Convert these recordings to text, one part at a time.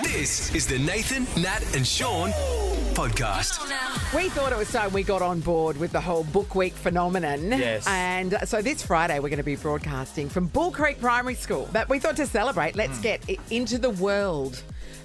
This is the Nathan, Nat and Shaun podcast. We thought it was time we got on board with the whole Book Week phenomenon. Yes. And so this Friday we're going to be broadcasting from Bull Creek Primary School. But we thought to celebrate, let's get into the world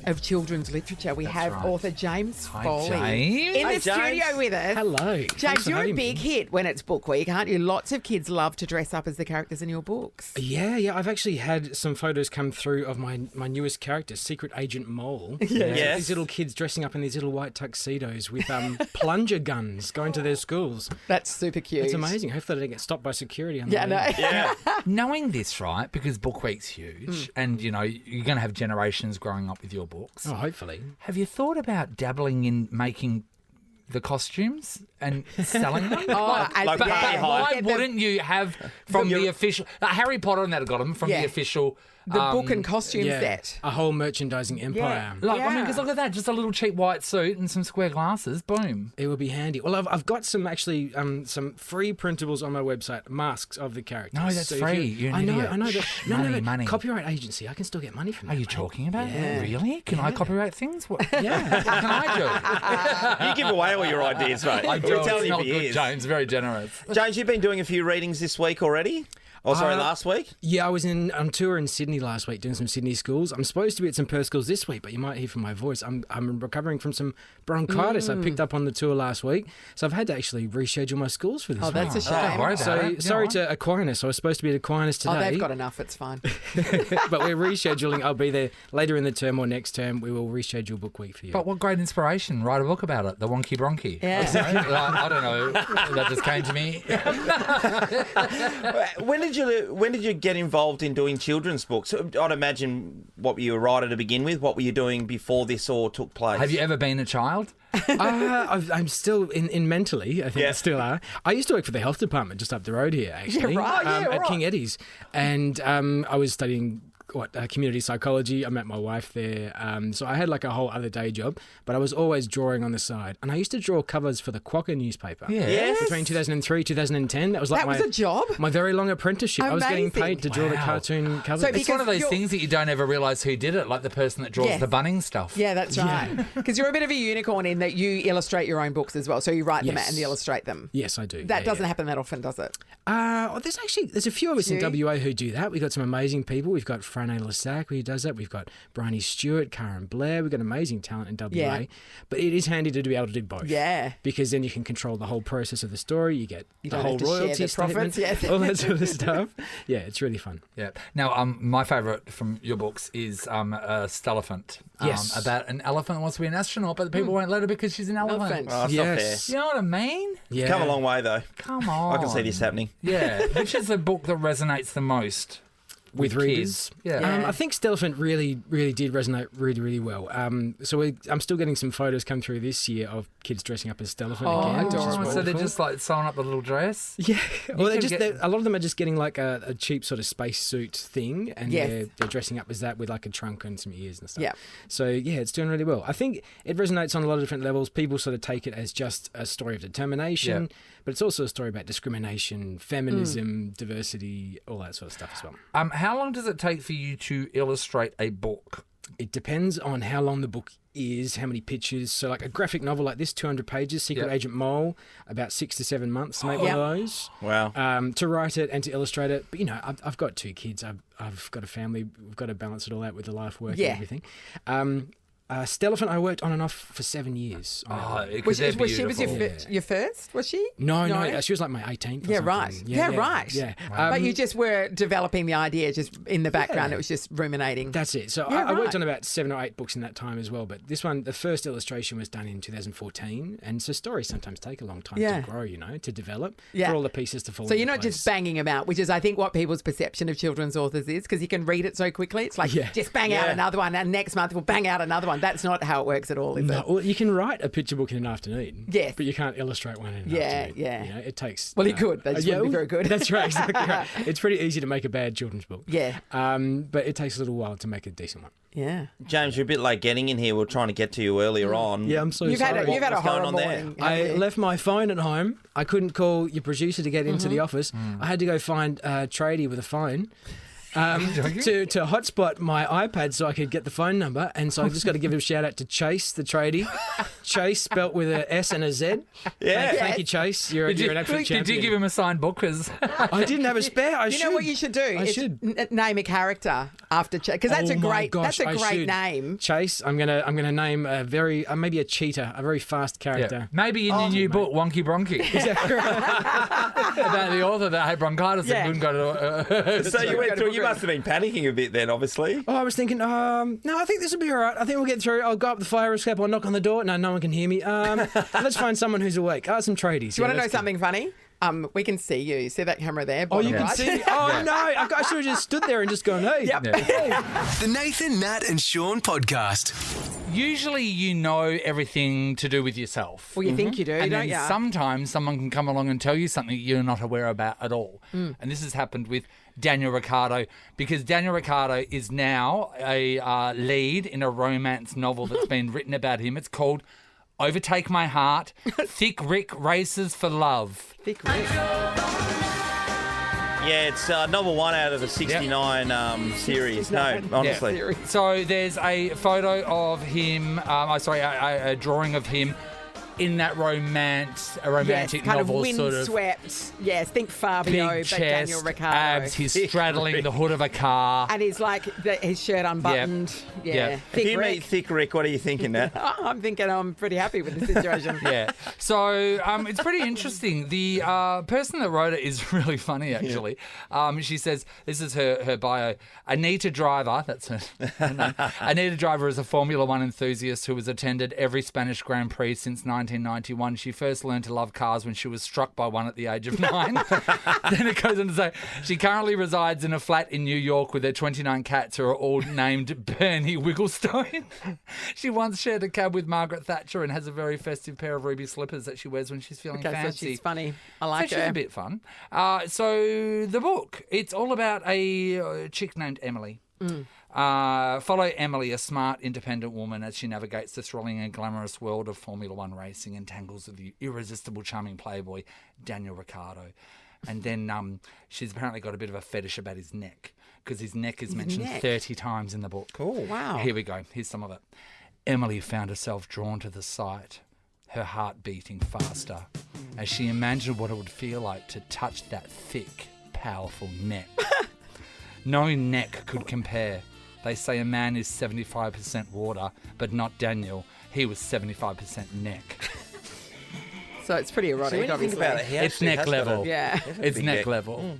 of children's literature. We have right. author James Foley James. in Hi, the studio James. with us. Hello. James, you're a big hit when it's Book Week, aren't you? Lots of kids love to dress up as the characters in your books. Yeah. I've actually had some photos come through of my newest character, Secret Agent Mole. Yes. These little kids dressing up in these little white tuxedos with plunger guns going to their schools. That's super cute. It's amazing. Hopefully they don't get stopped by security on the Yeah, way. no. Yeah. Knowing this, right, because Book Week's huge and, you know, you're going to have generations growing up with your books. Oh, hopefully. Have you thought about dabbling in making the costumes and selling them? Oh, but yeah. why Get them- wouldn't you have from the official... Harry Potter and that have got them from Yeah. the official... The book and costume set. A whole merchandising empire. Like, I mean, Yeah. because look at that, just a little cheap white suit and some square glasses, boom. It would be handy. Well, I've got some actually some free printables on my website, masks of the characters. No, that's if free. you- You're an I know. idiot. But Shh, no, money. Copyright agency. I can still get money from Are that. you mate. talking about Yeah. that? Really? Can I copyright things? What, Yeah. what can I do? You give away all your ideas, mate. I do. We're It's telling you not for good, years. James. Very generous. James, you've been doing a few readings this week already? Oh, sorry, last week? Yeah, I was on tour in Sydney last week doing some Sydney schools. I'm supposed to be at some Perth schools this week, but you might hear from my voice. I'm recovering from some bronchitis I picked up on the tour last week. So I've had to actually reschedule my schools for this Oh, week. that's a Don't shame. worry about So it. sorry Go on. to Aquinas. I was supposed to be at Aquinas Oh, today. they've got enough. It's fine. But we're rescheduling. I'll be there later in the term or next term. We will reschedule Book Week for you. But what great inspiration. Write a book about it. The Wonky Bronky. Yeah. I don't know. That just came to me. When did you get involved in doing children's books? I'd imagine what were you a writer to begin with? What were you doing before this all took place? Have you ever been a child? I'm still in mentally. I think Yeah. I still are. I used to work for the health department just up the road here, actually, Yeah, right. Yeah, at right. King Eddie's, and I was studying community psychology. I met my wife there, so I had like a whole other day job, but I was always drawing on the side, and I used to draw covers for the Quokka newspaper. Yeah. Yes. Between 2003 2010, that was like That was a job? my very long apprenticeship. I was getting Amazing. paid to draw the Wow. cartoon covers. So It's one of those Because you're- things that you don't ever realise who did it, like the person that draws Yes. the Bunnings stuff. Yeah, that's right. Because you're a bit of a unicorn in that you illustrate your own books as well. So you write them Yes. and illustrate them. Yes, I do. That Yeah, doesn't yeah. happen that often, does it? There's a few of us in Few? WA who do that. We've got some amazing people. We've got Frane Lassac who does that. We've got Bryony Stewart, Karen Blair. We've got amazing talent in WA. Yeah. But it is handy to be able to do both. Yeah. Because then you can control the whole process of the story. You get the don't whole have to share royalty the statement, profits, yes. all that sort of stuff. Yeah, it's really fun. Yeah. Now, my favourite from your books is Stelliphant. Yes. About an elephant that wants to be an astronaut, but the people won't let her because she's an elephant. Elephant. Oh, that's Yes. You know what I mean? Yeah. not fair. Come a long way, though. Come on. I can see this happening. Yeah. Which is the book that resonates the most With readers. kids? Yeah. Yeah. I think Stelliphant really did resonate really well. I'm still getting some photos come through this year of kids dressing up as Stelliphant Oh, again. Which is adorable. So they're wonderful. just like sewing up the little dress? Yeah, well, can get- a lot of them are just getting like a cheap sort of spacesuit thing, and Yes. they're dressing up as that with like a trunk and some ears and stuff. Yeah. So yeah, it's doing really well. I think it resonates on a lot of different levels. People sort of take it as just a story of determination, Yeah. but it's also a story about discrimination, feminism, diversity, all that sort of stuff as well. How long does it take for you to illustrate a book? It depends on how long the book is, how many pictures. So like a graphic novel like this, 200 pages, Secret Yep. Agent Mole, about 6 to 7 months to make one of those. Wow. To write it and to illustrate it. But, you know, I've got 2 kids. I've got a family. We've got to balance it all out with the life work Yeah. and everything. Stelliphant, I worked on and off for 7 years. on that one. Was they're she was your, beautiful. your first? Was she? No, she was like my 18th. Or Yeah, something. right. Yeah, right. Yeah. But you just were developing the idea just in the background. It was just ruminating. That's it. So Yeah, I worked right. on about 7 or 8 books in that time as well. But this one, the first illustration was done in 2014. And so stories sometimes take a long time Yeah. to grow, you know, to develop, Yeah. for all the pieces to fall So into you're not place. just banging them out, which is, I think, what people's perception of children's authors is, because you can read it so quickly. It's like, Yeah. just bang out Yeah. another one, and next month we'll bang out another one. That's not how it works at all, is No, it? well, you can write a picture book in an afternoon. Yes. But you can't illustrate one in an Yeah, afternoon. yeah. You know, it takes... Well, you could. They just wouldn't be very good. That's right, exactly right. It's pretty easy to make a bad children's book. Yeah. But it takes a little while to make a decent one. Yeah. James, you're a bit late getting in here. We were trying to get to you earlier on. Yeah, I'm so You've had sorry. a What's going horror on there? morning. I haven't you? left my phone at home. I couldn't call your producer to get into Mm-hmm. the office. I had to go find a tradie with a phone. to hotspot my iPad so I could get the phone number. And so I just got to give a shout out to Chase, the tradie. Chase, spelt with an S and a Z. Yeah. Thank you, Chase. You're an absolute champion. Did you give him a signed book? Because I didn't have a spare. I You know what you should do? I should. Name a character after Chase, because that's Oh a my great gosh, that's a I great should. name. Chase, I'm gonna name a very maybe a cheetah, a very fast character. maybe in your new book, Wonky Bronky, about the author that had bronchitis Yeah. and couldn't go to. So you went through. You must have been panicking a bit then, obviously. Oh, I was thinking, no, I think this will be all right. I think we'll get through. I'll go up the fire escape. I'll knock on the door. No one can hear me. Let's find someone who's awake. Some tradies. Do you want to know something funny? We can see you. See that camera there? Oh, you bottom can right? see me. Oh, no. I should have just stood there and just gone, hey. Yep. The Nathan, Nat, and Sean podcast. Usually, you know everything to do with yourself. Well, you think you do, And don't then you? sometimes someone can come along and tell you something you're not aware about at all. And this has happened with Daniel Ricciardo, because Daniel Ricciardo is now a lead in a romance novel that's been written about him. It's called Overtake My Heart, Thick Rick Races for Love. Thick Rick. Yeah, it's number one out of the 69 series. No, honestly. Serious. So there's a photo of him, a drawing of him in that romantic kind novel, of sort of windswept. Yes, think Fabio, big but chest, Daniel Ricciardo. abs. He's straddling the hood of a car. And he's like his shirt unbuttoned. Yeah. Yeah. If Thick you Rick. meet Thick Rick, what are you thinking, Nat? I'm thinking I'm pretty happy with the situation. Yeah. So it's pretty interesting. The person that wrote it is really funny, actually. She says, this is her bio. Anita Driver, that's her name. Anita Driver is a Formula One enthusiast who has attended every Spanish Grand Prix since 1991. She first learned to love cars when she was struck by one at the age of 9. Then it goes on to say, she currently resides in a flat in New York with her 29 cats who are all named Bernie Wigglestone. She once shared a cab with Margaret Thatcher and has a very festive pair of ruby slippers that she wears when she's feeling Okay, so fancy. she's funny. I like So her. she's a bit fun. So the book, it's all about a chick named Emily. Follow Emily, a smart, independent woman, as she navigates the thrilling and glamorous world of Formula One racing and tangles with the irresistible, charming playboy, Daniel Ricciardo. And then she's apparently got a bit of a fetish about his neck, because his neck is mentioned neck? 30 times in the book. Cool. Wow. Here we go. Here's some of it. Emily found herself drawn to the sight, her heart beating faster, as she imagined what it would feel like to touch that thick, powerful neck. No neck could compare. They say a man is 75% water, but not Daniel. He was 75% neck. So it's pretty So erotic, when you think obviously. about it, he It's actually neck has got level. a- Yeah. It's big neck neck. level.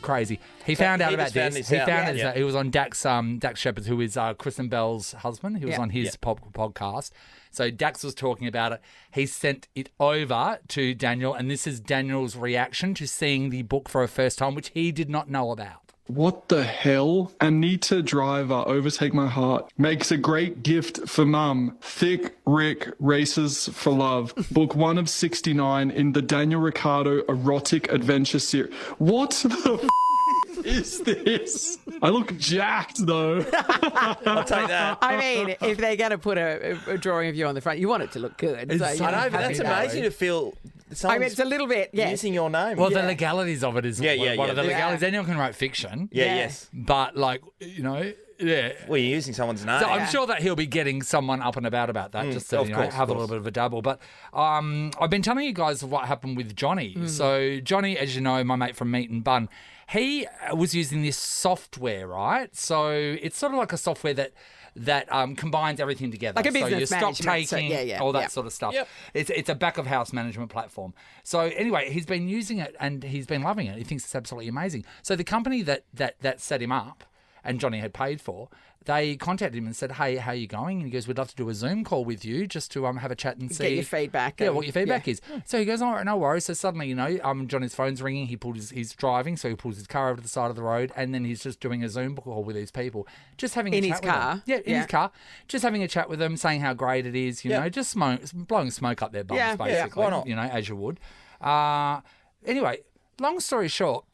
Crazy. He found out he about just found this. this He out. found Yeah. this. He was on Dax Shepard, who is Kristen Bell's husband. He was Yeah. on his podcast. So Dax was talking about it. He sent it over to Daniel, and this is Daniel's reaction to seeing the book for a first time, which he did not know about. What the hell? Anita Driver, Overtake My Heart, makes a great gift for mum. Thick Rick Races for Love, book 1 of 69 in the Daniel Ricciardo erotic adventure series. What the is this? I look jacked though. I'll take that. I mean, if they're going to put a drawing of you on the front, you want it to look good. So, It's- you I know, have but to that's be that. amazing to feel I someone's mean, it's a little bit, yeah. using your name. Well, the legalities of it is Yeah, one of the yeah. legalities. Anyone can write fiction. yeah, Yeah. yes. But, like, you know, yeah. Well, you're using someone's name. So I'm sure that he'll be getting someone up and about that, just to of course, have of a little bit of a dabble. But I've been telling you guys what happened with Johnny. So Johnny, as you know, my mate from Meat and Bun, he was using this software, right? So it's sort of like a software that combines everything together. Like a so you business stop management, so- taking yeah, all that yeah. sort of stuff. Yep. It's a back of house management platform. So anyway, he's been using it and he's been loving it. He thinks it's absolutely amazing. So the company that set him up and Johnny had paid for, they contacted him and said, hey, how are you going? And he goes, we'd love to do a Zoom call with you just to have a chat and see. Get your feedback. Yeah, and- what your feedback is. So he goes, all right, no worries. So suddenly, Johnny's phone's ringing. He's driving, so he pulls his car over to the side of the road, and then he's just doing a Zoom call with these people, just having In a his chat with them. car? Yeah, in Yeah. his car, just having a chat with them, saying how great it is. You know, just blowing smoke up their bums, Yeah, yeah, basically. why not? You know, as you would. Anyway, long story short.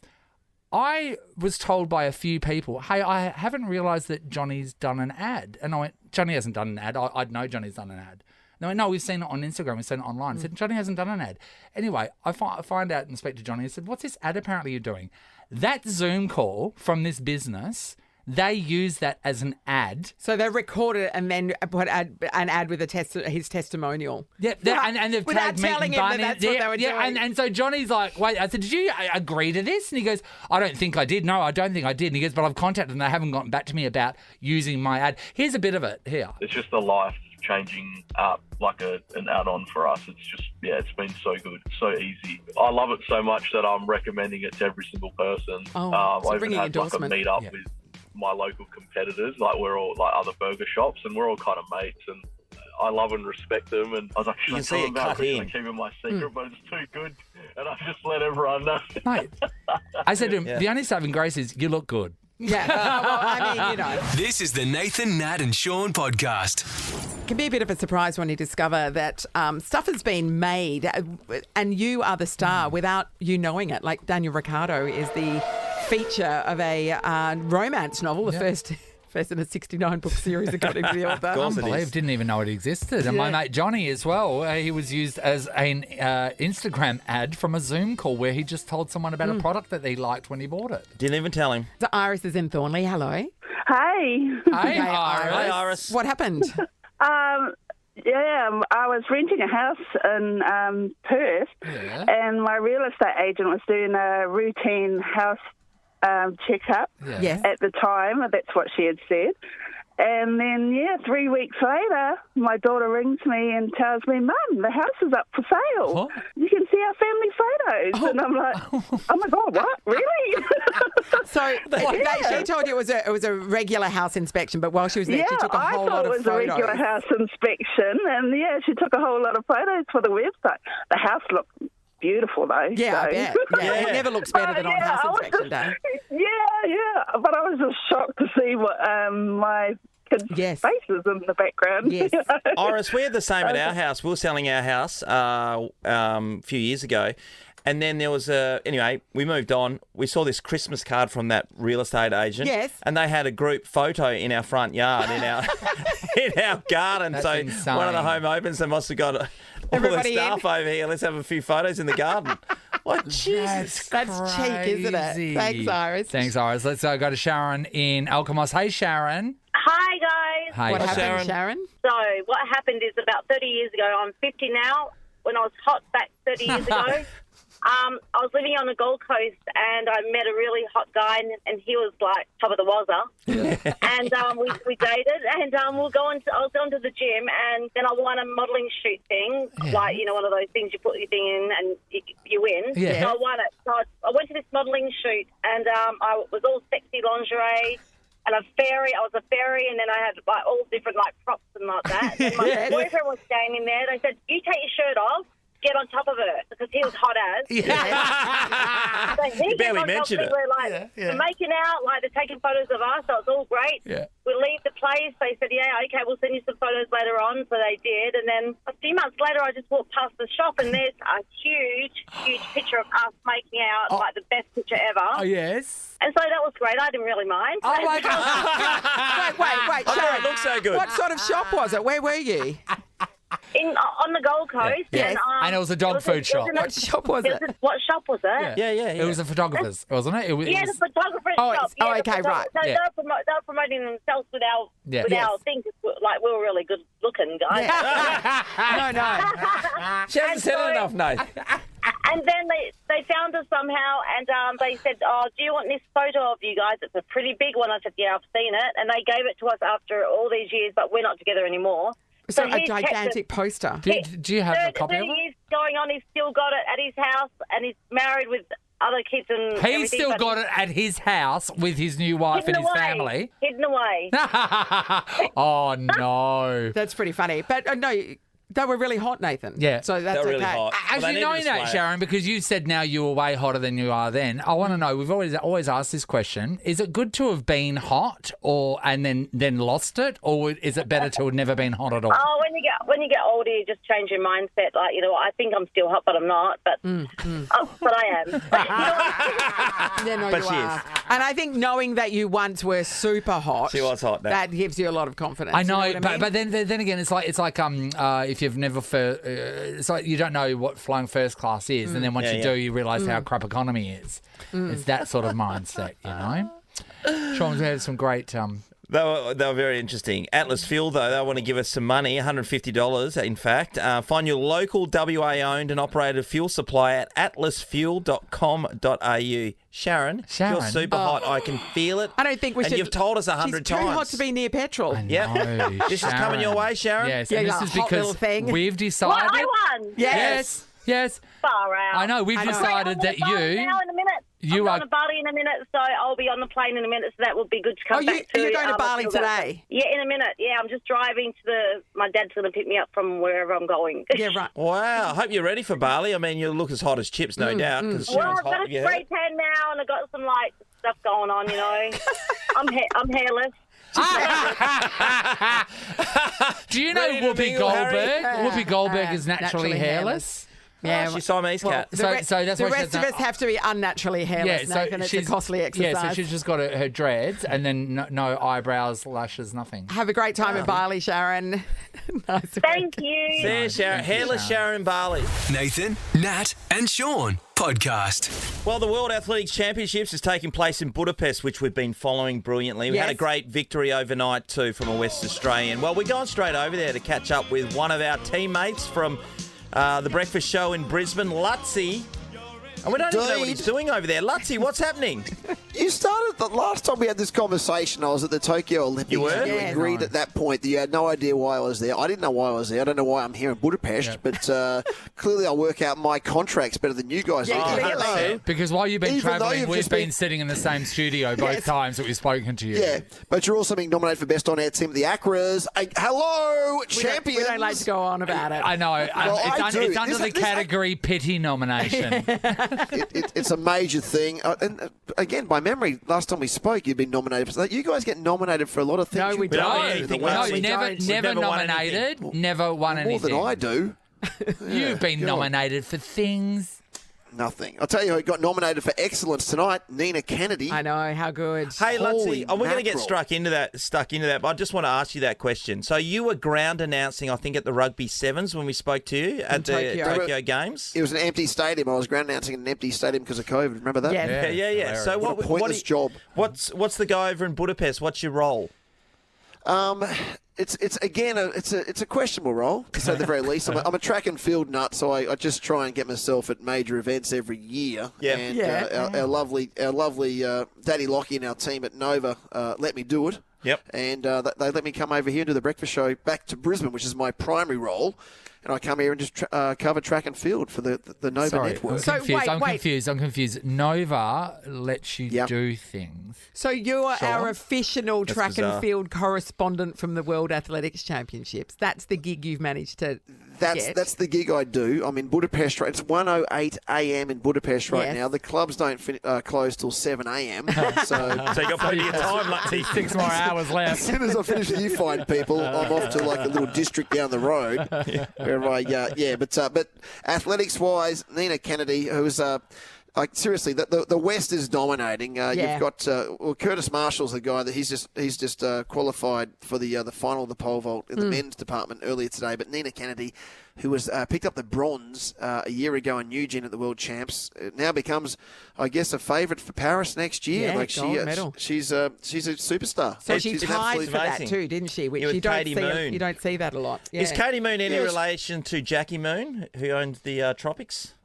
I was told by a few people, hey, I haven't realised that Johnny's done an ad. And I went, Johnny hasn't done an ad. I'd know Johnny's done an ad. And they went, no, we've seen it on Instagram. We've seen it online. I said, Johnny hasn't done an ad. Anyway, I find out and speak to Johnny. I said, what's this ad apparently you're doing? that Zoom call from this business, they use that as an ad. So they record it and then put an ad with his testimonial. Yeah, and they've Without tagged Meat telling and him Bunny. that that's what they were doing. And so Johnny's like, wait, I said, did you agree to this? And he goes, I don't think I did. No, I don't think I did. And he goes, but I've contacted them. They haven't gotten back to me about using my ad. Here's a bit of it here. It's just a life-changing app, like an add-on for us. It's just, it's been so good, so easy. I love it so much that I'm recommending it to every single person. So I even ringing had like a endorsement. meet-up with my local competitors, like we're all like other burger shops, and we're all kind of mates, and I love and respect them. And I was like, You can see it cut in. keep it my secret, but it's too good, and I just let everyone know. Mate, I said to him, the only saving grace is you look good. Yeah. Well, I mean, you know. This is the Nathan, Nat and Shaun podcast. It can be a bit of a surprise when you discover that stuff has been made and you are the star without you knowing it. Like Daniel Ricciardo is the feature of a romance novel, the first in a 69-book series according to the author. Unbelievable. Didn't even know it existed. And my mate Johnny as well, he was used as an Instagram ad from a Zoom call where he just told someone about a product that he liked when he bought it. Didn't even tell him. So Iris is in Thornley. Hello. Hey. Hey, Iris. Hi, Iris. What happened? I was renting a house in Perth, and my real estate agent was doing a routine house checkup Yes. at the time. That's what she had said. And then, 3 weeks later, my daughter rings me and tells me, Mum, the house is up for sale. What? You can see our family photos. And I'm like, oh my God, what? Really? So she told you it was a regular house inspection, but while she was there, she took a whole lot of I thought it was photos. a regular house inspection. And, she took a whole lot of photos for the website. The house looked beautiful, though. Yeah, so. I bet. Yeah, it never looks better than on house inspection day. Yeah. But I was just shocked to see what my kids' faces in the background. Yes. Iris, we had the same at our house. We were selling our house a few years ago. And then there was anyway, we moved on. We saw this Christmas card from that real estate agent. Yes. And they had a group photo in our front yard, in our garden. That's so insane. one of the home opens, they must have got all Everybody the staff over here. Let's have a few photos in the garden. What? Jesus. That's cheek, isn't it? Crazy. Thanks, Iris. Thanks, Iris. Let's go to Sharon in Alkimos. Hey, Sharon. Hi, guys. Hey. What happened, Sharon? Sharon? So what happened is about 30 years ago, I'm 50 now. When I was hot back 30 years ago, I was living on the Gold Coast and I met a really hot guy and he was like top of the wazza. Yeah. And we dated and I was going to the gym and then I won a modelling shoot thing, like, one of those things you put your thing in and you win. Yeah. So I won it. So I went to this modelling shoot and I was all sexy lingerie. And I was a fairy, and then I had like all different like props and like that. And my boyfriend was standing there. They said, "You take your shirt off, get on top of her," because he was hot as. Yeah. So he You barely gets on top mentioned of it. me, we're like we're making out, like they're taking photos of us. So it's all great. Yeah. We leave the place. They said, "Yeah, okay, we'll send you some photos later on." So they did, and then a few months later, I just walked past the shop, and there's a huge picture of us making out, like the best picture ever. Oh, yes. And so that was great. I didn't really mind. Oh, my God. Wait, Oh, Sharon. it looks so good. What sort of shop was it? Where were you? On the Gold Coast. Yeah. And it was a dog food shop. What shop was it? What shop was it? Yeah. It was a photographer's, wasn't it? It was, Yeah, the photographer's Oh, shop. it's- okay, right. So Yeah. they were promoting themselves with our Yes. things. Like, we were really good looking guys. No. She hasn't said it enough, Nate. And then they found us somehow, and they said, "Oh, do you want this photo of you guys? It's a pretty big one." I said, "Yeah, I've seen it." And they gave it to us after all these years, but we're not together anymore. So a he's kept gigantic it. poster. Do you have a copy of 30 it? years going on, he's still got it at his house, and he's married with other kids and He's everything, still but got it at his house with his new wife and hidden his away. family. Hidden away. Oh, no. That's pretty funny. But no, they were really hot, Nathan. Yeah. So that's They're really okay. hot. As Well, they you know needed to that, display it. Sharon, because you said now you were way hotter than you are then. I want to know. We've always asked this question: is it good to have been hot, and then lost it, or is it better to have never been hot at all? Oh, when you get older, you just change your mindset. Like, I think I'm still hot, but I'm not. But but I am. Yeah, no, But you she are. is. And I think knowing that you once were super hot, She was hot, Nat. that gives you a lot of confidence. I know, you know what I mean? but then again, it's like if you've never it's like you don't know what flying first class is, and then once you do, you realise how crap economy is. It's that sort of mindset, you know. Sean, we had some great. They were very interesting. Atlas Fuel, though, they want to give us some money, $150, in fact. Find your local WA-owned and operated fuel supplier at atlasfuel.com.au. Sharon, you're super hot. I can feel it. I don't think we should. And you've told us 100 times. She's too hot to be near petrol. Yep. This is coming your way, Sharon. Yes, Yeah, and that this is hot little because thing. we've decided. Well, I won. Yes. Far out. I know. We've decided that now in a minute. I'm going to Bali in a minute, so I'll be on the plane in a minute, so that will be good to come back to. You're going to Bali today? Yeah, in a minute. Yeah, I'm just driving to my dad's going to pick me up from wherever I'm going. Yeah, right. Wow. I hope you're ready for Bali. I mean, you look as hot as chips, no doubt. Well, Sharon's I've got hot. a spray tan now, and I've got some, stuff going on, you know. I'm hairless. Do you know Ready to Whoopi mingle, Goldberg? Harry? Whoopi Goldberg is naturally hairless. Yeah, She's Siamese cat. The So re- that's the why she rest of has us have to be unnaturally hairless, Nathan. It's a costly exercise. Yeah, so she's just got her dreads and then no eyebrows, lashes, nothing. Have a great time in Bali, Sharon. Nice Thank you. There, Sharon. Hairless Sharon Bali. Nathan, Nat, and Sean podcast. Well, the World Athletics Championships is taking place in Budapest, which we've been following brilliantly. We had a great victory overnight, too, from a West Australian. Well, we're going straight over there to catch up with one of our teammates from the breakfast show in Brisbane, Lutzi. And we don't even know what he's doing over there. Lutzi, what's happening? You started the last time we had this conversation. I was at the Tokyo Olympics. You were? And you Yeah. agreed at that point that you had no idea why I was there. I didn't know why I was there. I don't know why I'm here in Budapest, but clearly I'll work out my contracts better than you guys. Yeah, do. clearly. Because while you've been Even though travelling, you've we've just been been- sitting in the same studio both times that we've spoken to you. Yeah, but you're also being nominated for Best On Air Team of the Acras. Hello, We champions. don't like to go on about it. I know. Well, I do. It's under This- the this- category pity nomination. It's a major thing. And again, by memory, last time we spoke, you'd been nominated for. You guys get nominated for a lot of things. No, we You don't. win No, anything no, last No, week. never We've never won nominated, never won More anything. than I do. You've been God. nominated for things. Nothing. I'll tell you who got nominated for excellence tonight, Nina Kennedy. I know, how good. Hey, Holy Lutzi, we're going to get mackerel. stuck into that, but I just want to ask you that question. So you were ground announcing, I think, at the Rugby Sevens when we spoke to you at the Tokyo. Tokyo Games. It was an empty stadium. I was ground announcing in an empty stadium because of COVID. Remember that? Yeah. Yeah. So What a pointless job. What's the go over in Budapest? What's your role? It's again it's a questionable role to say the very least. I'm a track and field nut, so I just try and get myself at major events every year. Yeah. And Yeah. Our lovely Daddy Lockie and our team at Nova let me do it. Yep. And they let me come over here and do the breakfast show back to Brisbane, which is my primary role. And I come here and just cover track and field for the Nova Sorry, network. So, I'm wait. confused. Nova lets you Yep. do things. So you're our official track bizarre. and field correspondent from the World Athletics Championships. That's the gig you've managed to get. That's the gig I do. I'm in Budapest. It's 1:08 a.m. in Budapest right Yes. now. The clubs don't close till 7 a.m. So So you got plenty of time, Lutzi. 6 more hours as left. soon as I finish with you fine people, I'm off to like a little district down the road. Where but athletics wise, Nina Kennedy, who's like seriously, the West is dominating. Yeah. You've got Curtis Marshall's the guy that he's just qualified for the final of the pole vault in the men's department earlier today. But Nina Kennedy, who was picked up the bronze a year ago in Eugene at the World Champs, now becomes, I guess, a favourite for Paris next year. Yeah, gold medal. She's a superstar. So she She's an tied absolute for that amazing. too, didn't she? Which Yeah, with you don't Katie see. Moon. You don't see that a lot. Yeah. Is Katie Moon any Yes. relation to Jackie Moon, who owned the Tropics?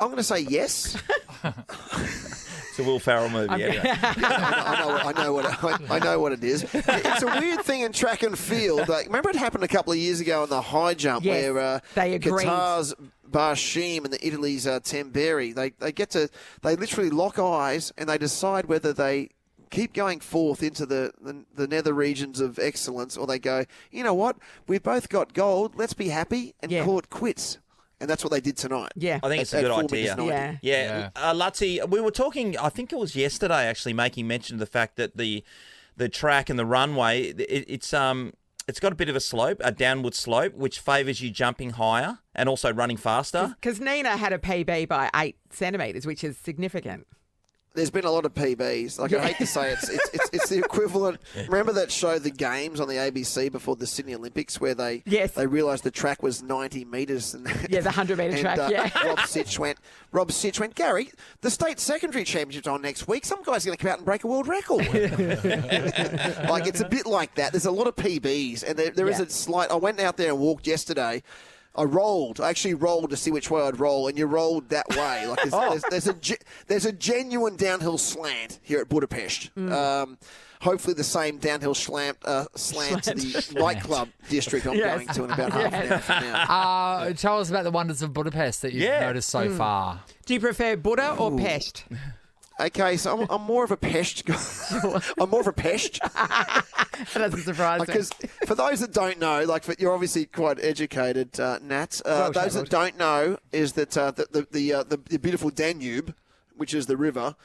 I'm going to say yes. It's a Will Ferrell movie. Anyway. I know what it is. It's a weird thing in track and field. Like, remember it happened a couple of years ago in the high jump Yes, where they agreed. Qatar's Barshim and the Italy's Tamberi, they literally lock eyes and they decide whether they keep going forth into the nether regions of excellence, or they go, you know what, we've both got gold, let's be happy and Yeah. call it quits. And that's what they did tonight. Yeah. I think it's a At good 4 idea. minutes 90. Yeah. Lutzi, we were talking, I think it was yesterday actually, making mention of the fact that the track and the runway, it's got a bit of a slope, a downward slope, which favours you jumping higher and also running faster. Because Nina had a PB by 8 centimetres, which is significant. there's been a lot of PBs. Like, I hate to say it's the equivalent. Remember that show, The Games, on the ABC before the Sydney Olympics, where they realised the track was 90 metres. Yeah, the 100-metre track, yeah. Rob Sitch went, Gary, the state secondary championship's on next week. Some guy's going to come out and break a world record. Like, it's a bit like that. There's a lot of PBs, and there is a slight... I went out there and walked yesterday. I actually rolled to see which way I'd roll, and you rolled that way. Like there's a genuine downhill slant here at Budapest. Hopefully the same downhill slant to the nightclub district I'm going to in about half an hour from now. Tell us about the wonders of Budapest that you've noticed so far. Do you prefer Buddha or Pest? Okay, so I'm more of a Pest guy. I'm more of a Pest. That doesn't surprise me. Because for those that don't know, you're obviously quite educated, Nat. Those that don't know is that the beautiful Danube, which is the river,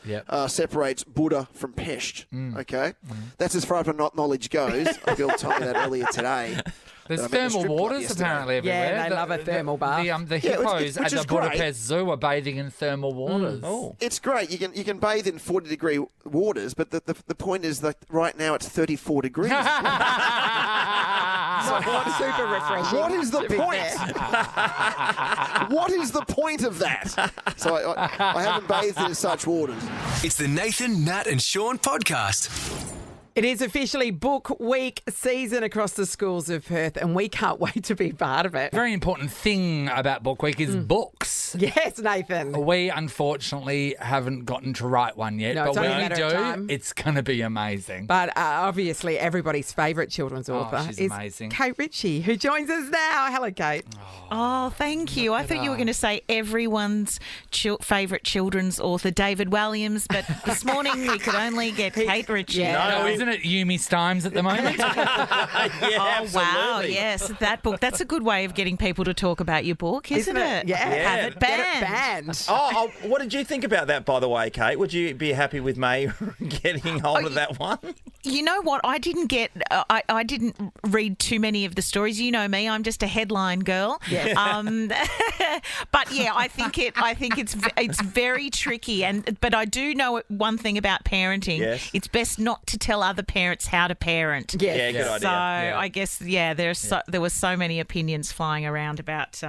separates Buda from Pest. Okay? That's as far as my knowledge goes. A girl told me that earlier today. There's thermal waters apparently everywhere. Yeah, they love a thermal bath. The hippos at the Budapest Zoo are bathing in thermal waters. It's great. You can bathe in 40-degree waters, but the point is that right now it's 34 degrees. Super refreshing. What is the point? What is the point of that? So I haven't bathed in such waters. It's the Nathan, Nat and Shaun podcast. It is officially book week season across the schools of Perth, and we can't wait to be part of it. Very important thing about book week is books. Yes, Nathan. We unfortunately haven't gotten to write one yet, but when we do, it's going to be amazing. But obviously, everybody's favourite children's author she's is amazing. Kate Ritchie, who joins us now. Hello, Kate. Oh, thank you. I thought you were going to say everyone's favourite children's author, David Walliams, but this morning we could only get Kate Ritchie. No, isn't it Yumi Stimes at the moment? Wow, yes, that book. That's a good way of getting people to talk about your book, isn't it? Yeah. Have it banned. What did you think about that, by the way, Kate? Would you be happy with me getting hold of that one? You know what? I didn't read too many of the stories. You know me. I'm just a headline girl. Yes. But yeah, I think it's very tricky. But I do know one thing about parenting. Yes. It's best not to tell other parents how to parent. Yes. Yeah, good idea. So I guess there were so many opinions flying around about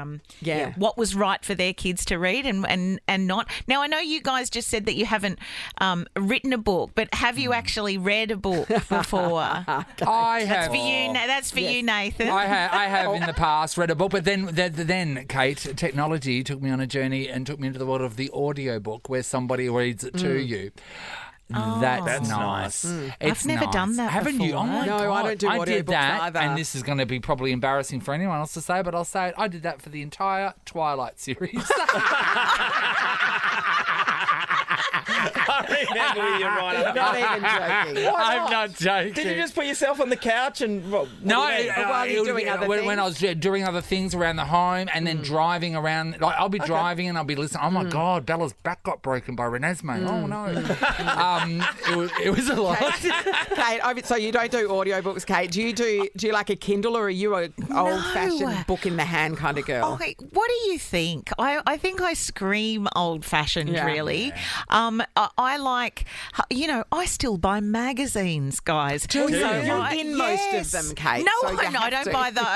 what was right for their kids to read and not. Now I know you guys just said that you haven't written a book, but have you actually read a book before? I have. That's for you, Nathan. I have in the past read a book, but then Kate, technology took me on a journey and took me into the world of the audiobook where somebody reads it to you. That's nice. I've never done that Haven't you? before. Oh my No, God. I don't do I did audiobooks that, either. and this is going to be probably embarrassing for anyone else to say, but I'll say it. I did that for the entire Twilight series. I remember you're right. Not even joking. I'm not joking. Did you just put yourself on the couch and... while you're doing other when I was doing other things around the home and then driving around, like I'll be driving and I'll be listening. Oh my God, Bella's back got broken by Renesmee. Oh no. It was a lot. Kate, so you don't do audiobooks, Kate. Do you like a Kindle, or are you a old-fashioned book in the hand kind of girl? Okay, what do you think? I think I scream old-fashioned, really. I like, I still buy magazines, guys. You're in most of them, Kate. No, so I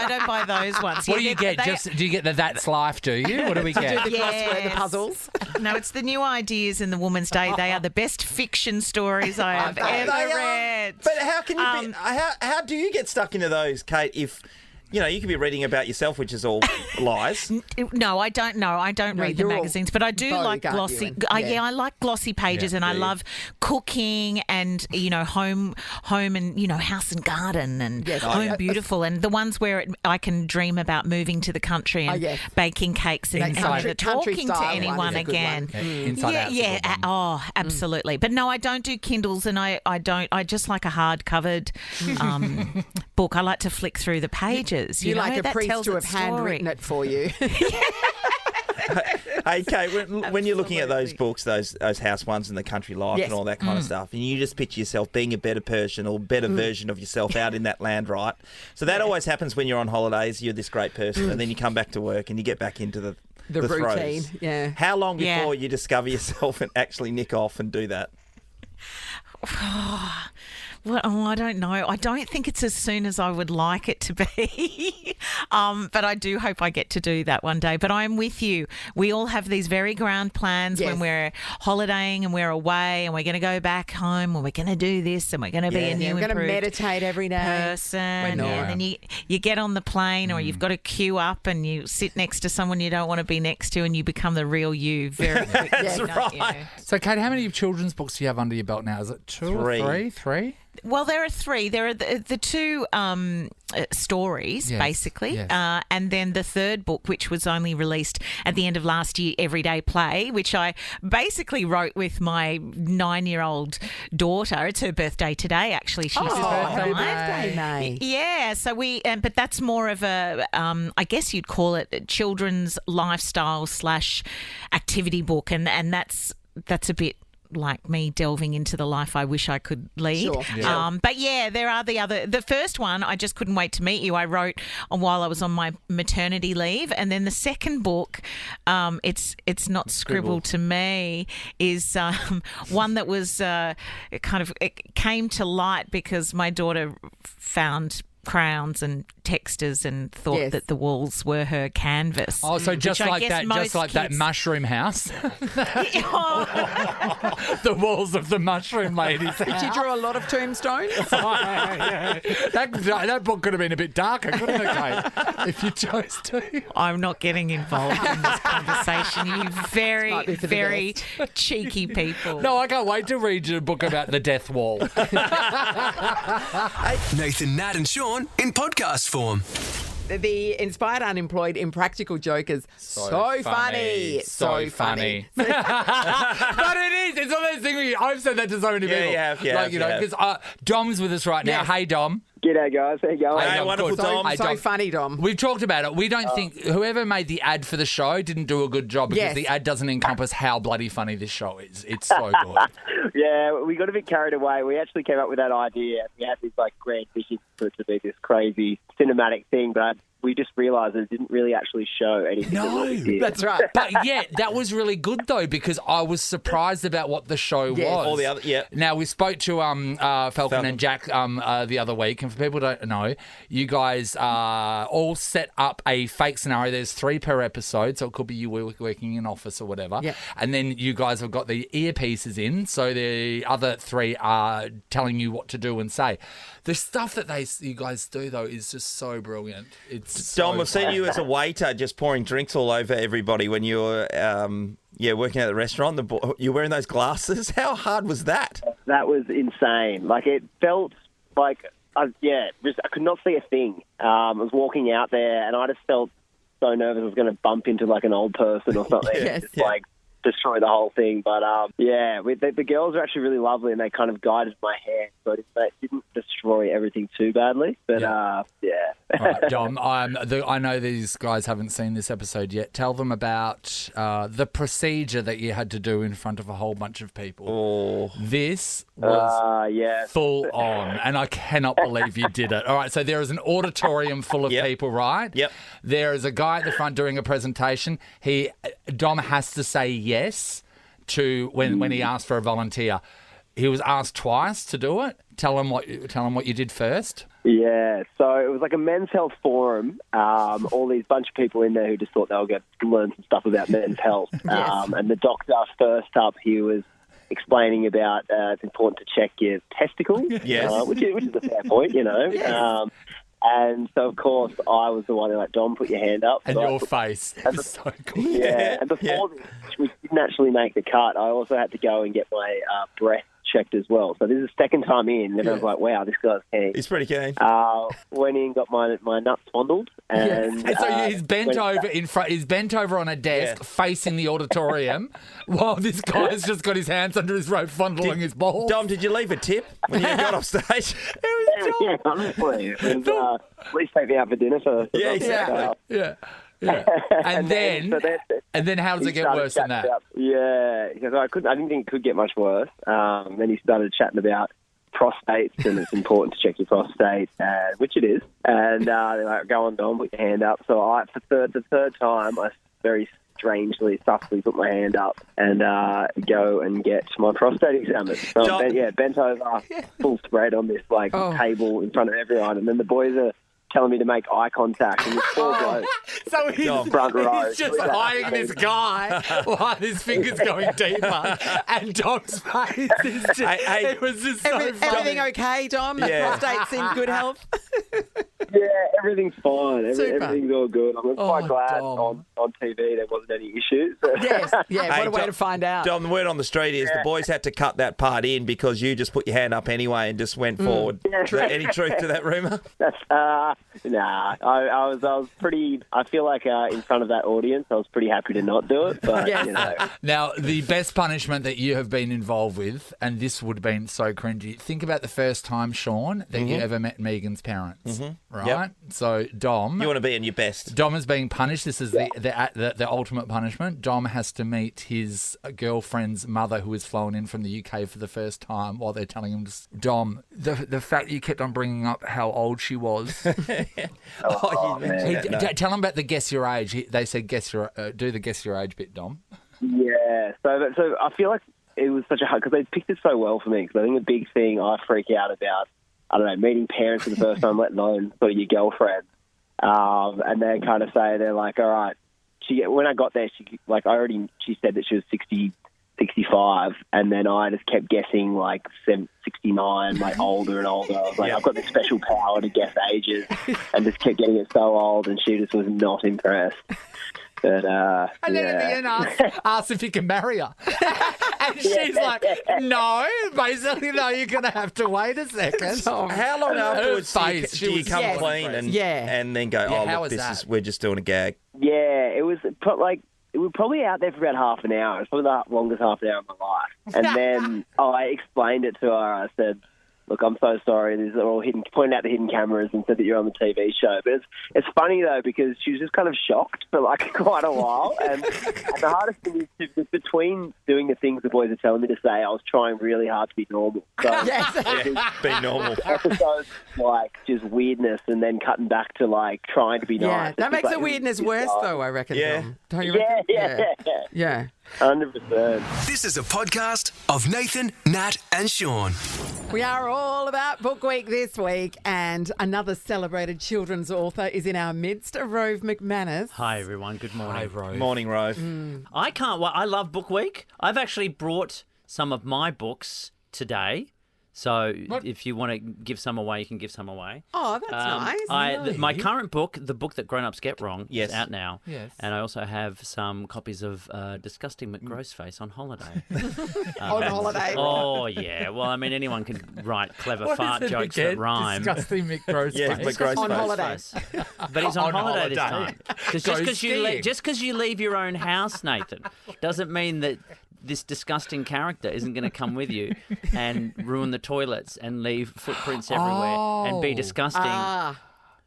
don't buy those ones. What do you get? Do you get the That's Life? Do you? What do we get? Do the crossword, the puzzles? No, it's the New Ideas in the Woman's Day. They are the best fiction stories I have ever read. But how can you how do you get stuck into those, Kate, if... you could be reading about yourself, which is all lies. No, I don't know. I don't read the magazines, but I do like glossy. I like glossy pages, and I love cooking and home and house and garden and home beautiful, and the ones where I can dream about moving to the country and baking cakes and talking to anyone again. Inside out. Absolutely. But no, I don't do Kindles, and I just like a hard covered book. I like to flick through the pages. You like a priest to have handwritten it for you. Hey, Kate, when you're looking at those books, those house ones and the country life and all that kind of stuff, and you just picture yourself being a better person or better version of yourself out in that land, right? So that always happens when you're on holidays. You're this great person, and then you come back to work and you get back into the The routine, throws. yeah. How long before you discover yourself and actually nick off and do that? Well, I don't know. I don't think it's as soon as I would like it to be. But I do hope I get to do that one day. But I'm with you. We all have these very grand plans when we're holidaying and we're away and we're going to go back home and we're going to do this and we're going to be a new we're going to improved meditate every day. person. And then you get on the plane or you've got to queue up and you sit next to someone you don't want to be next to and you become the real you very quickly. That's right. So, Kate, how many children's books do you have under your belt now? Is it two or three? Three? Well, there are three. There are the two stories, basically, and then the third book, which was only released at the end of last year, Everyday Play, which I basically wrote with my 9-year-old daughter. It's her birthday today, actually. She's happy birthday, mate. Yeah, so but that's more of a, I guess you'd call it a children's lifestyle / activity book, and that's a bit like me delving into the life I wish I could lead. Sure. Yeah. But there are the first one, I just couldn't wait to meet you. I wrote while I was on my maternity leave. And then the second book, it's not scribbled to me, is one that was it came to light because my daughter found crowns and textures and thought that the walls were her canvas. Oh, so just like that mushroom house. The walls of the mushroom ladies. Did you draw a lot of tombstones? That book could have been a bit darker, couldn't it, Kate? If you chose to. I'm not getting involved in this conversation. You very, very cheeky people. No, I can't wait to read you a book about the death wall. Nathan, Nat and Shaun in podcast form. The Inspired Unemployed Impractical Jokers. So funny. So funny. But it is. It's one of those things where I've said that to so many people. Because Dom's with us right now. Hey, Dom. G'day, guys. How you going? Hey, wonderful, Dom. So funny, Dom. We've talked about it. We don't think whoever made the ad for the show didn't do a good job because the ad doesn't encompass how bloody funny this show is. It's so good. Yeah, we got a bit carried away. We actually came up with that idea. We had this grand vision for it to be this crazy cinematic thing, but we just realised that it didn't really actually show anything. No, that's right. But that was really good though because I was surprised about what the show was. All the other, Now we spoke to Falcon and Jack the other week, and for people who don't know, you guys all set up a fake scenario. There's 3 per episode, so it could be you working in an office or whatever. Yeah. And then you guys have got the earpieces in, so the other 3 are telling you what to do and say. The stuff that you guys do though is just so brilliant. Dom, I've seen you as a waiter just pouring drinks all over everybody when you were working at the restaurant. You're wearing those glasses. How hard was that? That was insane. Like, it felt like, I could not see a thing. I was walking out there and I just felt so nervous I was going to bump into like an old person or something. Destroy the whole thing. But the girls are actually really lovely and they kind of guided my hand, so it didn't destroy everything too badly. But All right, Dom, I know these guys haven't seen this episode yet. Tell them about the procedure that you had to do in front of a whole bunch of people. Oh. This was full on, and I cannot believe you did it. All right, so there is an auditorium full of people, right? Yep. There is a guy at the front doing a presentation. Dom has to say yes to when he asked for a volunteer. He was asked twice to do it. Tell him what you did first. Yeah, so it was like a men's health forum. All these bunch of people in there who just thought they were going to learn some stuff about men's health. And the doctor first up, he was explaining about it's important to check your testicles, which is a fair point, you know. Yes. And so, of course, I was the one who like, Dom, put your hand up. And so your face is so good. Yeah, and before this, which didn't actually make the cut, I also had to go and get my breath checked as well. So this is the second time in, and I was like, wow, this guy's keen. He's pretty keen. Went in, got my nuts fondled. And so he's bent over in front. He's bent over on a desk facing the auditorium while this guy's just got his hands under his robe fondling his balls. Dom, did you leave a tip when you got off stage? Yeah, honestly. It was, at least take me out for dinner. Yeah, exactly. Yeah. And then how does it get worse than that? Yeah, because I didn't think it could get much worse. Then he started chatting about prostates, and it's important to check your prostate, which it is. And they're like, go on, Dom, put your hand up. So the third time, I very strangely, softly put my hand up and go and get my prostate examined. So I'm bent over, full spread on this table in front of everyone, and then the boys are telling me to make eye contact, and this poor bloke. So he's front row. He's just eyeing this guy while his finger's going deeper, and Dom's face is just, it was just so funny. Everything okay, Dom? The prostate's in good health? Yeah, everything's fine. Everything's all good. I'm quite glad on TV there wasn't any issues. Yes, what a way to find out. Dom, the word on the street is the boys had to cut that part in because you just put your hand up anyway and just went forward. Is there any truth to that rumour? Nah, I was pretty. I feel like in front of that audience, I was pretty happy to not do it. But you know. Now, the best punishment that you have been involved with, and this would have been so cringy. Think about the first time, Shaun, that you ever met Megan's parents, right? Yep. So Dom, you want to be in your best. Dom is being punished. This is the ultimate punishment. Dom has to meet his girlfriend's mother, who is flown in from the UK for the first time, while they're telling him, Dom, the fact you kept on bringing up how old she was. Tell him about the guess your age. They said do the guess your age bit, Dom. Yeah, so I feel like it was such a hard, because they picked it so well for me, because I think the big thing I freak out about, I don't know, meeting parents for the first time, let alone sort of your girlfriend, and they kind of say, they're like, all right, when I got there, she said that she was 60, 65, and then I just kept guessing 69, older and older. I was like, I've got this special power to guess ages, and just kept getting it so old, and she just was not impressed. But, and then in the end asked if he can marry her. And she's like, no, basically, no, you're going to have to wait a second. So how long afterwards do you come clean and then go, we're just doing a gag? Yeah, it was we were probably out there for about half an hour. It was probably the longest half an hour of my life. And then I explained it to her. I said, look, I'm so sorry. These are all hidden. Pointed out the hidden cameras and said that you're on the TV show. But it's funny though, because she was just kind of shocked for quite a while. And the hardest thing is between doing the things the boys are telling me to say, I was trying really hard to be normal. So be normal. Episodes just weirdness, and then cutting back to trying to be nice. That makes the weirdness worse, though. I reckon. Yeah. Dom. Don't you reckon? Yeah. 100%. This is a podcast of Nathan, Nat, and Shaun. We are all about Book Week this week, and another celebrated children's author is in our midst, Rove McManus. Hi, everyone. Good morning. Hi, Rove. Morning, Rove. I love Book Week. I've actually brought some of my books today. So if you want to give some away, you can give some away. Oh, that's nice. My current book, the book that grown-ups get wrong, is out now. Yes. And I also have some copies of Disgusting McGrossface on holiday. On holiday. Oh, yeah. Well, I mean, anyone can write clever fart jokes that rhyme. Disgusting McGrossface. Yeah, McGrossface. On holiday. But he's on holiday this time. Skiing. Just because you leave your own house, Nathan, doesn't mean that this disgusting character isn't going to come with you and ruin the toilets and leave footprints everywhere and be disgusting.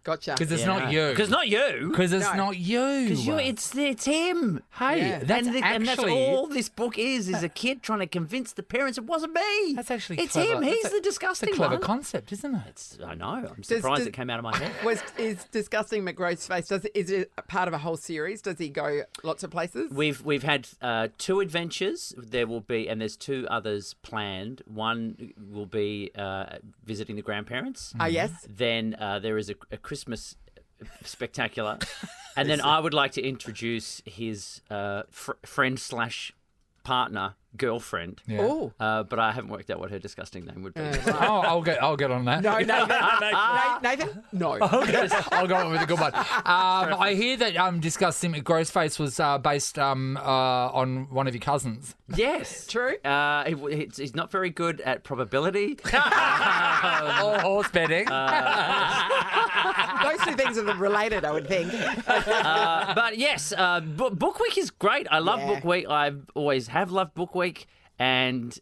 Gotcha. Because it's not you. Because not you. Because it's not you. Because it's him. Hey, and that's all this book is a kid trying to convince the parents it wasn't me. That's actually it's clever. him. He's the disgusting It's a clever one. concept, isn't it? I know. I'm surprised it came out of my head. Is Disgusting McGrossface, is it a part of a whole series? Does he go lots of places? We've had 2 adventures. There will be, and there's 2 others planned. One will be visiting the grandparents. Yes. Then there is a Christmas spectacular, and then I would like to introduce his friend/partner, girlfriend. Yeah. Oh. But I haven't worked out what her disgusting name would be. I'll get on that. No, Nathan? No. I'll go on with a good one. I hear that Disgusting McGrossface was based on one of your cousins. Yes. True. He's not very good at probability. Or horse betting. Those 2 things are related, I would think. But yes, Book Week is great. I love Book Week. I always have loved Book Week. And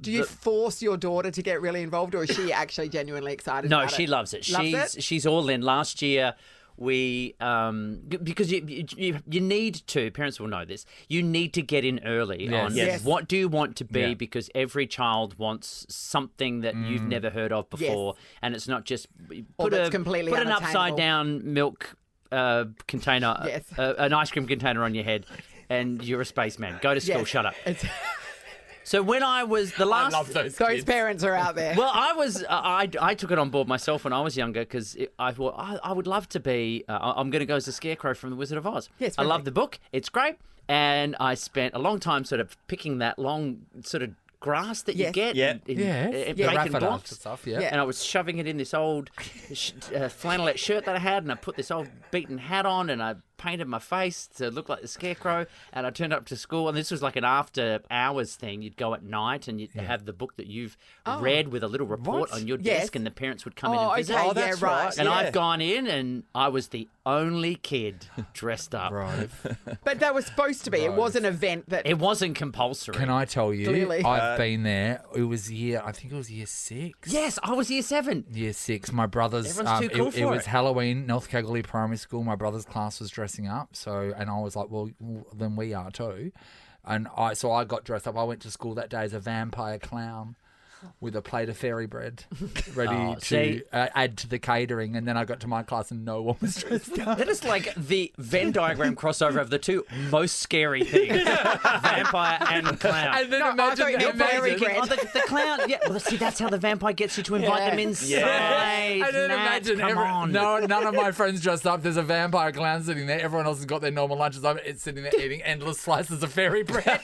do you force your daughter to get really involved, or is she actually genuinely excited? No, about she it? loves it. She's all in. Last year, we because you need to. Parents will know this. You need to get in early on what do you want to be, because every child wants something that you've never heard of before, and it's not just put an upside down milk container, Yes. an ice cream container on your head, and you're a spaceman. Go to school. Yes. Shut up. So when I was the last, I love those Those kids. parents are out there. well, I took it on board myself when I was younger because I thought I would love to be. I'm going to go as the Scarecrow from The Wizard of Oz. Yes, I love perfect. the book. It's great, and I spent a long time sort of picking that long sort of grass that you Yes. get Yeah. in The bacon raffia blocks. and stuff, yeah. Yeah. And I was shoving it in this old flannelette shirt that I had, and I put this old beaten hat on, and I painted my face to look like the Scarecrow, and I turned up to school, and this was like an after-hours thing. You'd go at night, and you'd have the book that you've read with a little report on your Yes. desk, and the parents would come in Oh, and visit. okay, Oh, that's yeah, right. right. And Yeah. I've gone in, and I was the only kid dressed up. Right. But that was supposed to be. It was an event that. It wasn't compulsory. Can I tell you? Clearly. I've been there. It was I think it was year 6. Yes, I was year 7. Year 6. My brother's. Everyone's too cool it for was it. Halloween, North Kalgoorlie Primary School. My brother's class was dressing up. And I was like, well, then we are too. And I got dressed up. I went to school that day as a vampire clown with a plate of fairy bread ready see? to add to the catering. And then I got to my class and no one was dressed up. That is like the Venn diagram crossover of the two most scary things: vampire and clown. And then No, I thought you meant fairy bread. Oh, the clown. Yeah, well, see, that's how the vampire gets you to invite them inside. And then Nat, imagine come on. none of my friends dressed up. There's a vampire clown sitting there. Everyone else has got their normal lunches. I'm sitting there eating endless slices of fairy bread.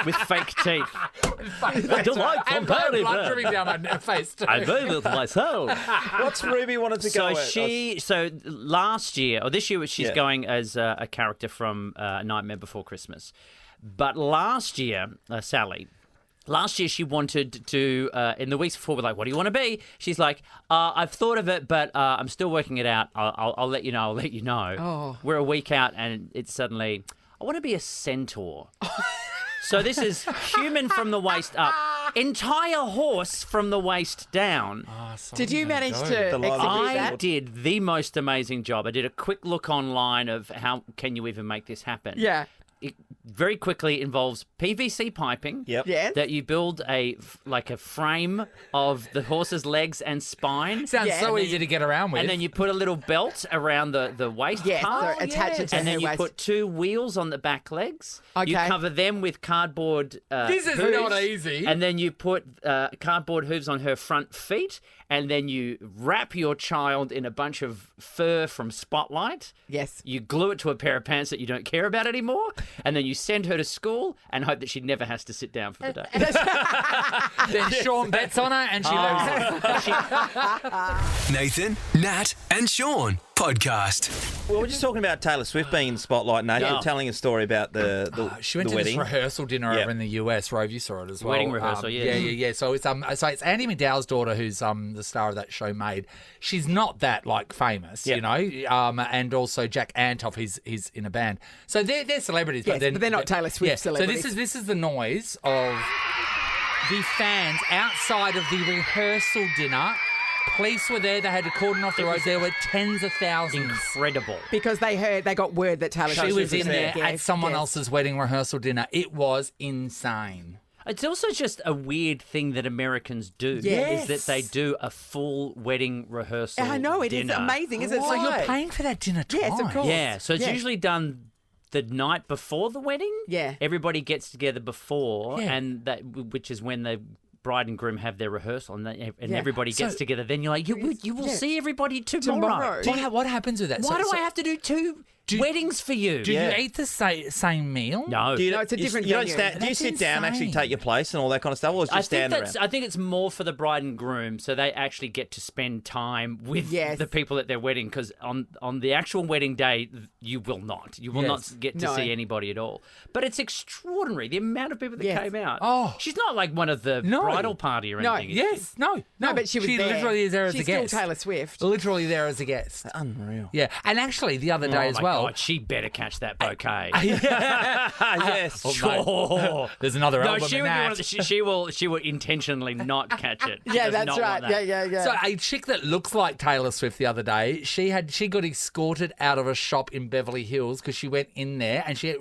With fake teeth. I don't like and fairy blood bread. dripping down my face too. I made it myself. What's Ruby wanted to go So last year, or this year, she's Yeah. going as a character from Nightmare Before Christmas. But last year, Sally, she wanted to, in the weeks before, we're like, what do you want to be? She's like, I've thought of it, but I'm still working it out. I'll let you know. I'll let you know. Oh. We're a week out, and it's suddenly, I want to be a centaur. So this is human from the waist up. Entire horse from the waist down. Did you manage to The execute live I that? did the most amazing job. I did a quick look online of how can you even make this happen. Yeah. It very quickly involves PVC piping. Yep. Yes. That you build a frame of the horse's legs and spine. Sounds Yeah. so And easy to get around with. And then you put a little belt around the waist Yes, part. so attach it to And then her you waist. put 2 wheels on the back legs. You Okay. cover them with cardboard This is hooves, not easy. And then you put cardboard hooves on her front feet. And then you wrap your child in a bunch of fur from Spotlight. Yes. You glue it to a pair of pants that you don't care about anymore. And then you send her to school and hope that she never has to sit down for the day. Then Sean bets on her and she loses. Nathan, Nat, and Sean podcast. Well, we're just talking about Taylor Swift being in the spotlight. Nate, Yeah. you're telling a story about the She went to wedding. this rehearsal dinner Yep. over in the US. Rove, you saw it as well. Wedding rehearsal, yeah. Yeah. So it's it's Andy McDowell's daughter who's the star of that show Made. She's not that famous, Yep. you know. And also Jack Antoff, he's in a band. So they're celebrities, Yes, but they're not Taylor Swift celebrities. So this is the noise of the fans outside of the rehearsal dinner. Police were there. They had to cordon off the roads. There were tens of thousands. Incredible. Because they got word that Taylor She Swift was in there Yes, at someone yes. else's wedding rehearsal dinner. It was insane. It's also just a weird thing that Americans do. Yes. Is that they do a full wedding rehearsal I know, it is dinner. amazing, isn't it? So you're Like, paying for that dinner twice. Yes, of course. Yeah, so it's Yeah. usually done the night before the wedding. Yeah. Everybody gets together before, Yeah. and which is when the bride and groom have their rehearsal, and Yeah. everybody gets So- together. Then you're like, you will Yeah. see everybody tomorrow. What happens with that? Why do I have to do 2 weddings for you? Do Yeah. you eat the same meal? No. Do you, No, it's a you- different you don't venue. stand, Do you That's sit down, actually insane. take your place and all that kind of stuff, or just stand around? I think it's more for the bride and groom, so they actually get to spend time with Yes. the people at their wedding. Because on the actual wedding day, you will not Yes. get to No. see anybody at all. But it's extraordinary the amount of people that Yes. came out. Oh. She's not like one of the No. bridal party or No. anything. is Yes. No. No, but she was there. literally is there as She's a guest. still Taylor Swift. Literally there as a guest. Unreal. Yeah, and actually the other day Oh as my well. God, she better catch that bouquet. Yes. Sure. There's another No, album she in would be that. one of the, she will intentionally not catch it. She Yeah, does that's not right. want that. Yeah. So a chick that looks like Taylor Swift the other day, she got escorted out of a shop in Beverly Hills because she went in there and she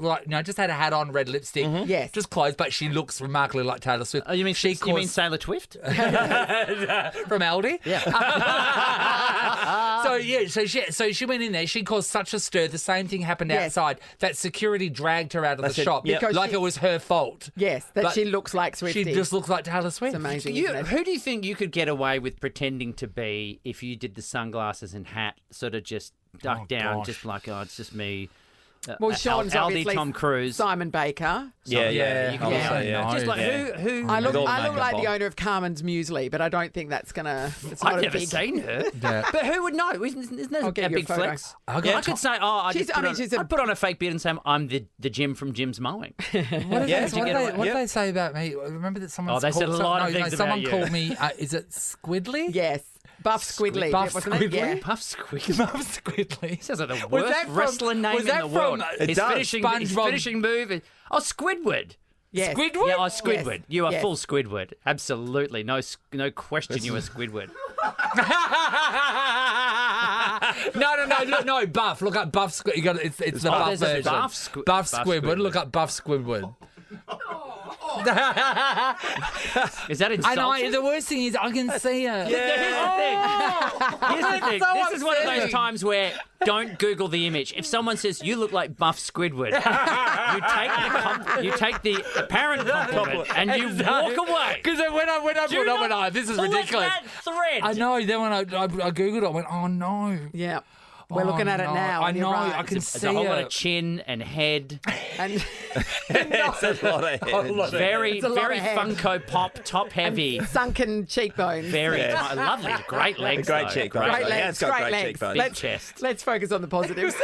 just had a hat on, red lipstick, Yes. just clothes, but she looks remarkably like Taylor Swift. Oh, you mean Sailor Twift? From Aldi? Yeah. So she went in there. She caused such a stir. The same thing happened outside. That security dragged her out of the shop Because like it was her fault. Yes, that But she looks like Swiftie. She just looks like Taylor Swift. It's amazing. isn't it? Who do you think you could get away with pretending to be if you did the sunglasses and hat, sort of just duck down, gosh. just like, it's just me. Well, Sean's Aldi, obviously Tom Cruise. Simon Baker. Yeah. You can Also, also, yeah. just like who? I look all the like makeup the on. owner of Carmen's Muesli, but I don't think that's gonna. It's not I've a never big- seen her. Yeah. But who would know? Isn't that I'll a get you a big photo. flex? I'll I get could say, she's a- I'd put on a fake beard and say I'm the Jim from Jim's Mowing. What did they say about me? Remember that someone? Oh, they said a lot of things someone about you. called me. Is it Squidly? Yes, Buff Squidly. Buff wasn't it? Squidly? Yeah. Puff Squid. Buff Squidly. Sounds like the Was worst that from- wrestling name was in that the world. from- It His does. finishing SpongeBob. move is Squidward. Yes. Squidward? Yeah, Squidward. Yes. You are Yes. full Squidward. Absolutely. No question you are Squidward. No, Buff. Look up Buff Squidward. You got it's the Buff there's a version. Buff Squidward. Squidward. Look up Buff Squidward. Is that insulting? And the worst thing is I can see her. Here's the thing. Here's the thing. so This is one of those upsetting. times where don't Google the image. If someone says you look like Buff Squidward, you take the apparent compliment and you walk away. Because when I this is Select ridiculous. that thread. I know. Then when I googled it, I went, oh no. Yeah. We're looking at it no. now. I and you're know. right. I can There's see a whole lot it. of chin and head. And It's a lot of heads. Very, It's a lot very of head. Funko Pop, top heavy. sunken cheekbones. Very lovely. Great legs. Great though. cheekbones. Great Yeah, legs. it's got great legs. cheekbones. Big Let's, chest. let's focus on the positives.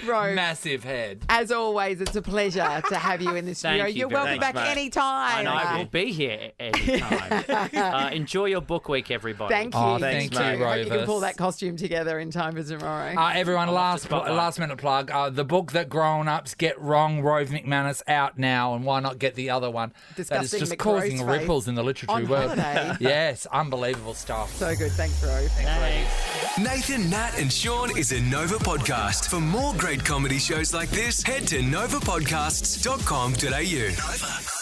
Rose, Massive head. as always, it's a pleasure to have you in the studio. you You're very welcome much. back Thanks, mate. anytime. And I will be here anytime. Enjoy your book week, everybody. Thank you. Oh, thank you, Hope you can Rovers. pull that costume together in time for tomorrow. Everyone, off to spotlight. last minute plug. The book that grown-ups get wrong, Rove McManus, out now, and why not get the other one? That is Discussing just McRove's causing face ripples in the literature on world. holiday. Yes, unbelievable stuff. So good. Thanks, Rose. Thanks. Nathan, Nat, and Sean is a Nova podcast. For more great comedy shows like this, head to novapodcasts.com.au. Nova.